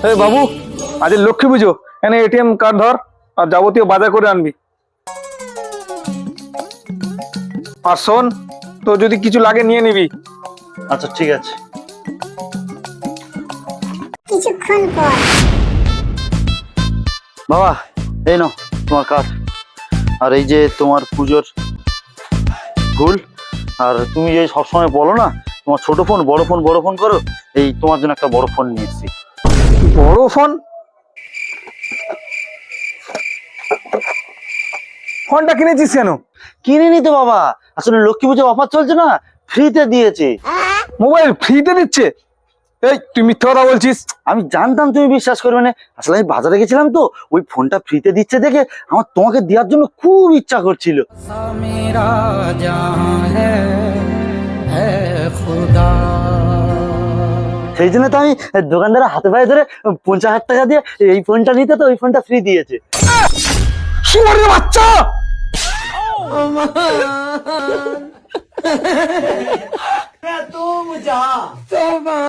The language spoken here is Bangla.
এই বাবু, আজ লক্ষ্মী পুজো, এনে এটিএম কার্ড ধর আর যাবতীয় বাজার করে আনবি। আর শোন, তো যদি কিছু লাগে নিয়ে নিবি। আচ্ছা ঠিক আছে। কিছুক্ষণ পর বাবা এই নাও তোমার কার্ড, আর এই যে তোমার পুজোর ফুল। আর তুমি যে সবসময় বলো না তোমার ছোট ফোন বড় ফোন বড় ফোন করো, এই তোমার জন্য একটা বড় ফোন নিয়ে এসেছি। বড় ফোন? ফোনটা কিনেছিস কেন? কিনে নিতে বাবা, আসলে লক্ষ্মী পুজো অফার চলছে না, ফ্রিতে দিয়েছে। মোবাইল ফ্রিতে দিচ্ছে? এই তুই মিথ্যা কথা বলছিস। আমি জানতাম তুমি বিশ্বাস করবে না, আসলে আমি বাজারে গেছিলাম তো, ওই ফোনটা ফ্রিতে দিচ্ছে দেখে আমার তোমাকে দেওয়ার জন্য খুব ইচ্ছা করছিল। সেই জন্য তো আমি দোকানদারের হাতে পায়ে ধরে 50,000 টাকা দিয়ে এই ফোনটা নিতে, তো ওই ফোনটা ফ্রি দিয়েছে। শুয়োরের বাচ্চা!